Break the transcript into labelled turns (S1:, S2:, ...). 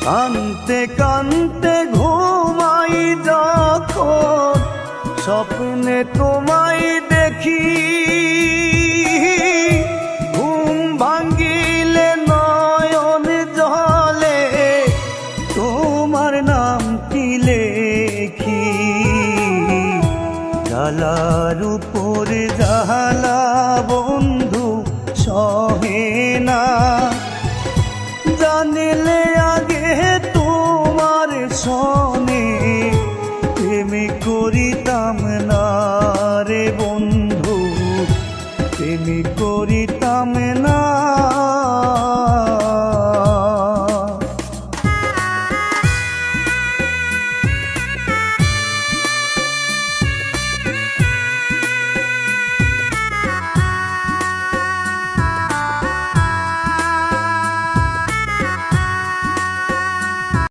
S1: কানতে কানতে ঘুমাই যখন স্বপ্নে তোমায় দেখি, ঘুম ভাঙ্গিলে নয়ন জলে তোমার নামটি লেখি। জ্বালার উপর জ্বালা বন্ধু সহে না, জানিলে আগে তোমার সন